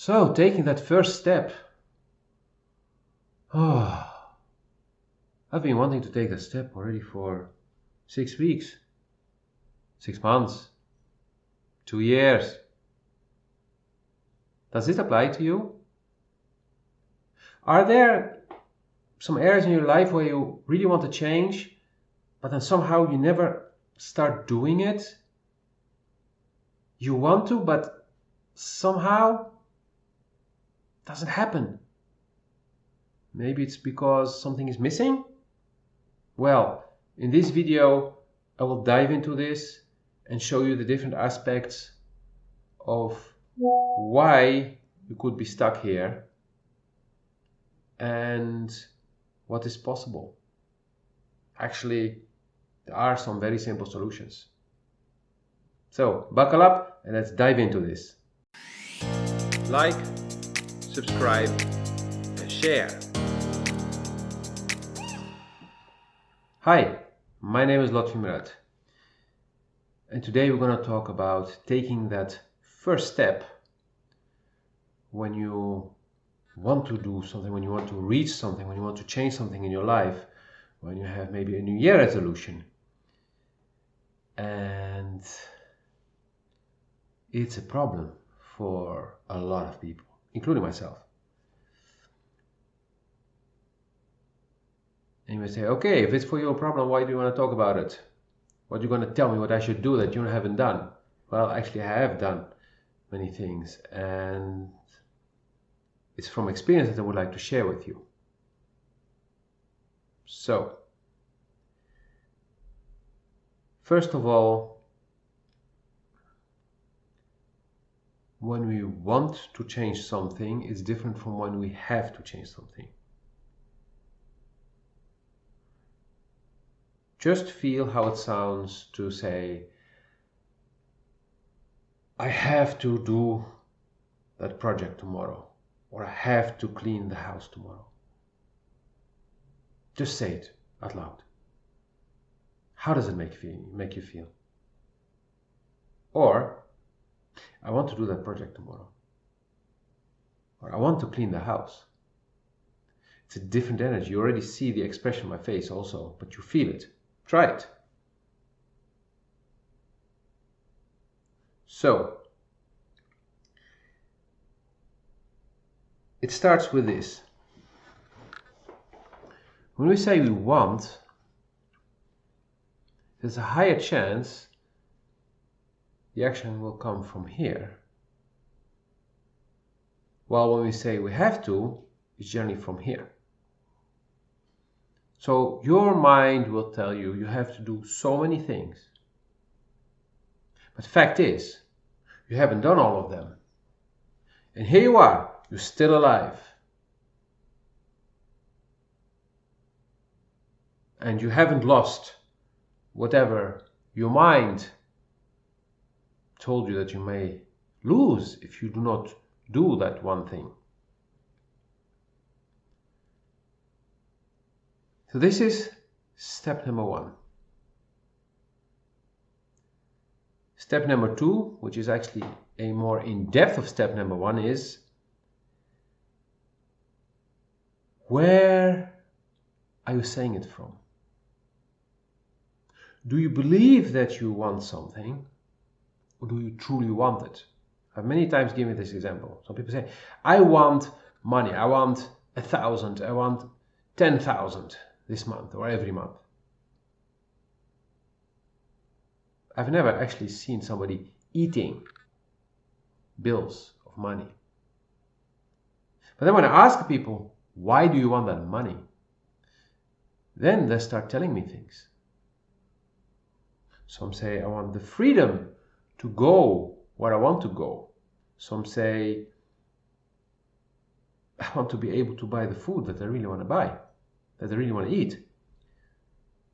So, taking that first step. Oh, I've been wanting to take that step already for 6 weeks, 6 months, 2 years. Does this apply to you? Are there some areas in your life where you really want to change, but then somehow you never start doing it? You want to, but somehow it doesn't happen. Maybe it's because something is missing? Well, in this video, I will dive into this and show you the different aspects of why you could be stuck here and what is possible. Actually, there are some very simple solutions. So, buckle up and let's dive into this. Like, subscribe, and share. Hi, my name is Lotfi Murat, and today we're going to talk about taking that first step when you want to do something, when you want to reach something, when you want to change something in your life, when you have maybe a New Year resolution. And it's a problem for a lot of people, including myself. And you may say, okay, if it's for you a problem, why do you want to talk about it? What are you going to tell me what I should do that you haven't done? Well, actually, I have done many things, and it's from experience that I would like to share with you. So, first of all, when we want to change something, it's different from when we have to change something. Just feel how it sounds to say, I have to do that project tomorrow, or I have to clean the house tomorrow. Just say it out loud. How does it make you feel? Or, I want to do that project tomorrow. Or I want to clean the house. It's a different energy. You already see the expression on my face also, but you feel it. Try it. So, it starts with this. When we say we want, there's a higher chance the action will come from here. While when we say we have to, it's generally from here. So your mind will tell you you have to do so many things. But the fact is, you haven't done all of them. And here you are, you're still alive. And you haven't lost whatever your mind told you that you may lose if you do not do that one thing. So this is step number 1. Step number 2, which is actually a more in-depth of step number 1, is where are you saying it from? Do you believe that you want something, or do you truly want it? I've many times given this example. Some people say, I want money, I want 1,000, I want 10,000 this month or every month. I've never actually seen somebody eating bills of money. But then when I ask people, why do you want that money? Then they start telling me things. Some say, I want the freedom to go where I want to go. Some say, I want to be able to buy the food that I really want to buy, that I really want to eat.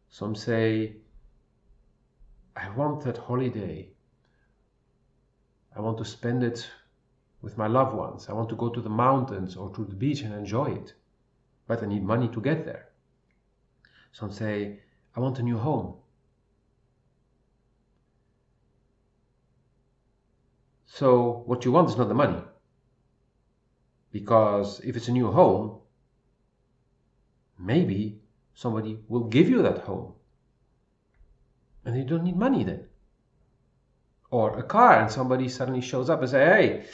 Some say, I want that holiday. I want to spend it with my loved ones. I want to go to the mountains or to the beach and enjoy it. But I need money to get there. Some say, I want a new home. So what you want is not the money. Because if it's a new home, maybe somebody will give you that home. And you don't need money then. Or a car, and somebody suddenly shows up and say, hey,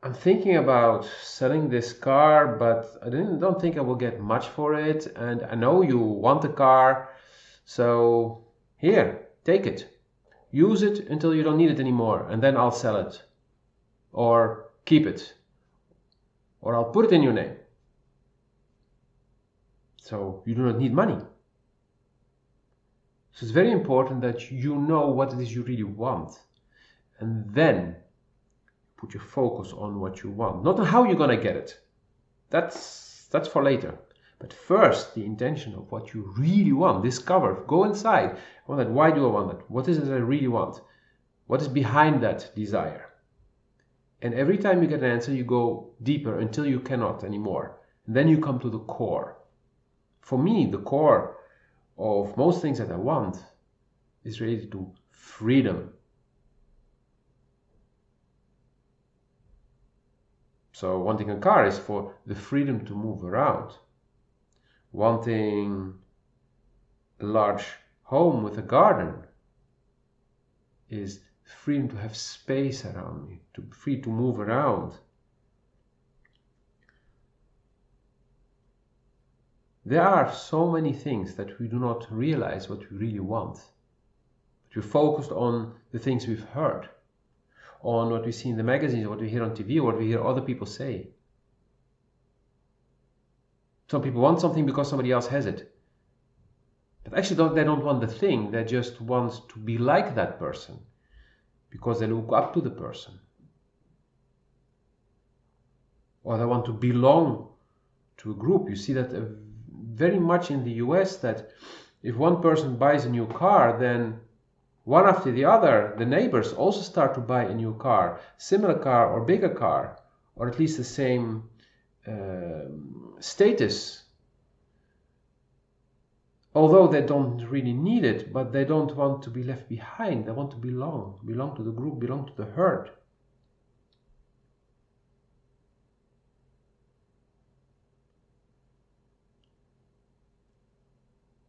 I'm thinking about selling this car, but I don't think I will get much for it. And I know you want a car, so here, take it. Use it until you don't need it anymore, and then I'll sell it. Or keep it. Or I'll put it in your name. So you do not need money. So it's very important that you know what it is you really want. And then put your focus on what you want. Not on how you're going to get it. That's for later. But first, the intention of what you really want. Discover. Go inside. I want that. Why do I want that? What is it that I really want? What is behind that desire? And every time you get an answer, you go deeper until you cannot anymore. And then you come to the core. For me, the core of most things that I want is related to freedom. So wanting a car is for the freedom to move around. Wanting a large home with a garden is freedom to have space around me, to be free to move around. There are so many things that we do not realize what we really want. But we're focused on the things we've heard, on what we see in the magazines, what we hear on TV, what we hear other people say. Some people want something because somebody else has it. But actually they don't want the thing, they just want to be like that person because they look up to the person. Or they want to belong to a group. You see that very much in the US, that if one person buys a new car, then one after the other, the neighbors also start to buy a new car, similar car or bigger car, or at least the same status. Although they don't really need it, but they don't want to be left behind. They want to belong to the group, belong to the herd.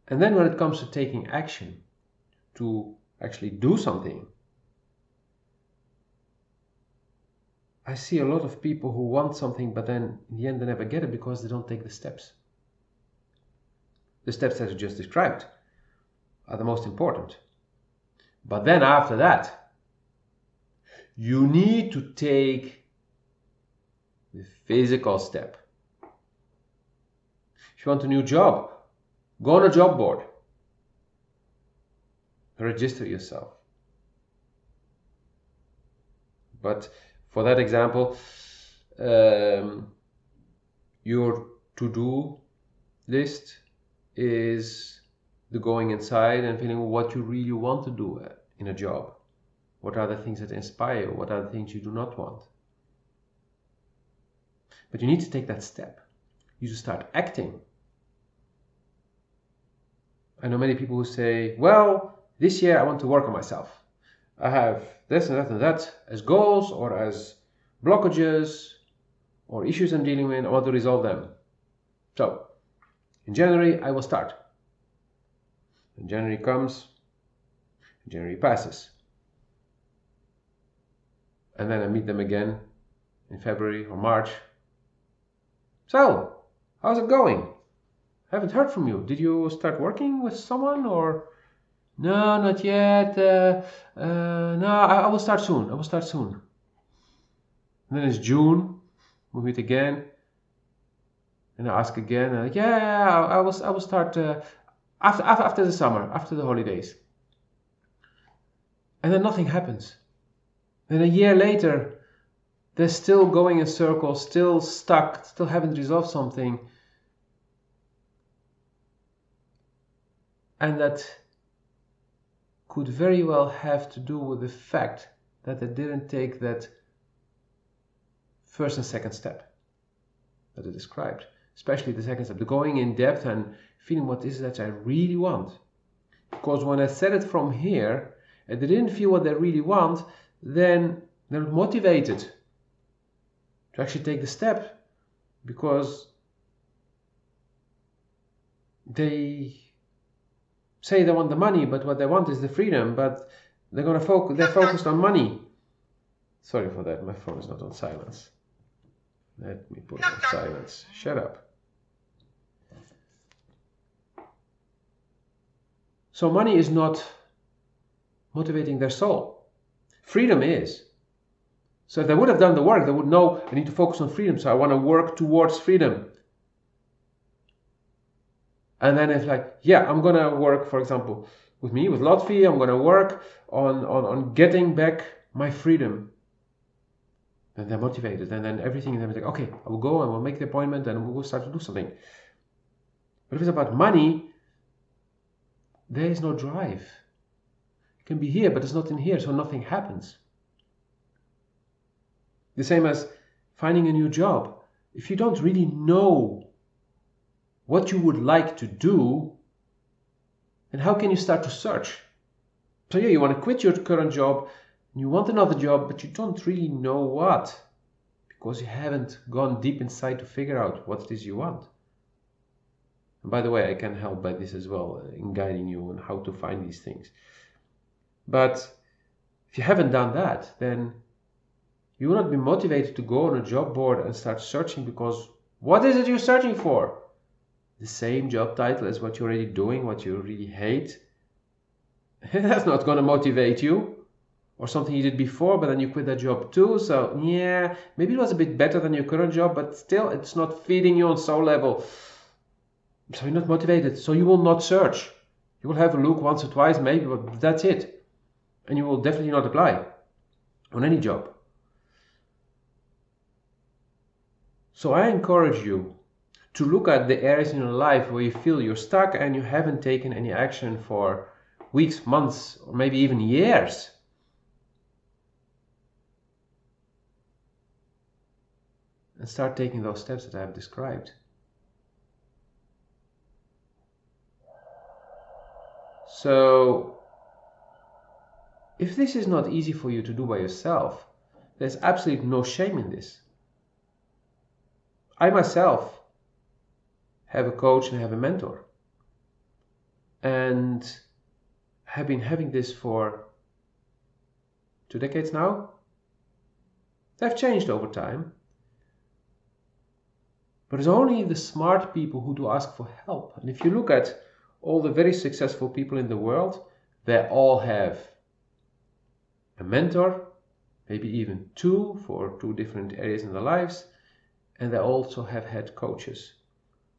And then when it comes to taking action, to actually do something, I see a lot of people who want something, but then in the end they never get it because they don't take the steps. The steps that I just described are the most important. But then after that, you need to take the physical step. If you want a new job, go on a job board. Register yourself. But for that example, your to-do list is the going inside and feeling what you really want to do in a job. What are the things that inspire you? What are the things you do not want? But you need to take that step. You need to start acting. I know many people who say, well, this year I want to work on myself. I have this and that and that as goals or as blockages or issues I'm dealing with. I want to resolve them. So, in January, I will start. And January comes, January passes. And then I meet them again in February or March. So, how's it going? I haven't heard from you. Did you start working with someone or? No, not yet. No, I will start soon. I will start soon. And then it's June. We meet again. And I ask again. Yeah, I will start after the summer, after the holidays. And then nothing happens. Then a year later, they're still going in circles, still stuck, still haven't resolved something. And that could very well have to do with the fact that they didn't take that first and second step that I described. Especially the second step, the going in depth and feeling what is it that I really want. Because when I said it from here and they didn't feel what they really want, then they're not motivated to actually take the step. because they say they want the money, but what they want is the freedom, but they're focused on money. Sorry for that, my phone is not on silence. Let me put it on silence. Shut up. So money is not motivating their soul. Freedom is. So if they would have done the work, they would know I need to focus on freedom, so I want to work towards freedom. And then it's like, yeah, I'm going to work, for example, with Lotfi, I'm going to work on getting back my freedom. And they're motivated, and then everything, and they're like, okay, I will go and we'll make the appointment and we'll start to do something. But if it's about money, there is no drive. It can be here, but it's not in here, so nothing happens. The same as finding a new job. If you don't really know what you would like to do, then how can you start to search? So yeah, you want to quit your current job, and you want another job, but you don't really know what, because you haven't gone deep inside to figure out what it is you want. And by the way, I can help by this as well, in guiding you on how to find these things. But if you haven't done that, then you will not be motivated to go on a job board and start searching, because what is it you're searching for? The same job title as what you're already doing, what you really hate. That's not going to motivate you. Or something you did before, but then you quit that job too. So yeah, maybe it was a bit better than your current job, but still it's not feeding you on soul level. So you're not motivated. So you will not search. You will have a look once or twice maybe, but that's it. And you will definitely not apply on any job. So I encourage you to look at the areas in your life where you feel you're stuck and you haven't taken any action for weeks, months, or maybe even years. And start taking those steps that I have described. So, if this is not easy for you to do by yourself, there's absolutely no shame in this. I myself have a coach and have a mentor, and have been having this for 2 decades now. They've changed over time. But it's only the smart people who do ask for help. And if you look at all the very successful people in the world, they all have a mentor, maybe even two for 2 different areas in their lives, and they also have had coaches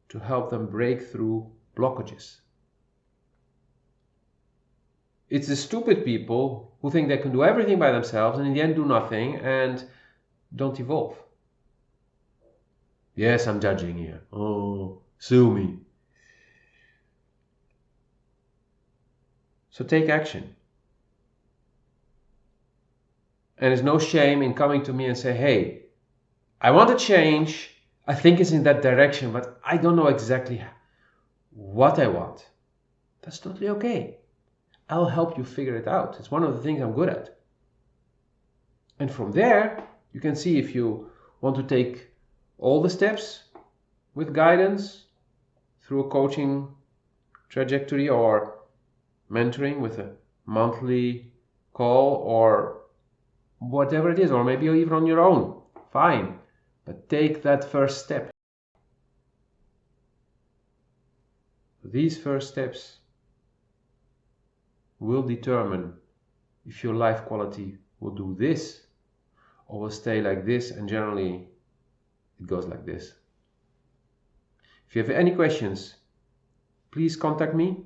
to help them break through blockages. It's the stupid people who think they can do everything by themselves and in the end do nothing and don't evolve. Yes, I'm judging here. Oh, sue me. So take action. And there's no shame in coming to me and say, hey, I want to change. I think it's in that direction, but I don't know exactly what I want. That's totally okay. I'll help you figure it out. It's one of the things I'm good at. And from there, you can see if you want to take all the steps with guidance through a coaching trajectory or mentoring with a monthly call or whatever it is, or maybe you're even on your own. Fine, but take that first step. These first steps will determine if your life quality will do this or will stay like this, and generally it goes like this. If you have any questions, please contact me.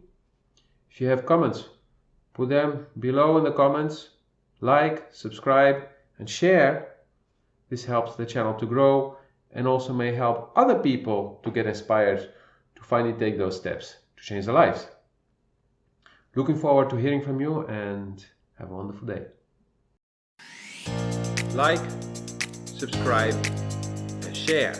If you have comments, put them below in the comments. Like, subscribe, and share. This helps the channel to grow and also may help other people to get inspired to finally take those steps to change their lives. Looking forward to hearing from you, and have a wonderful day. Like, subscribe, and share.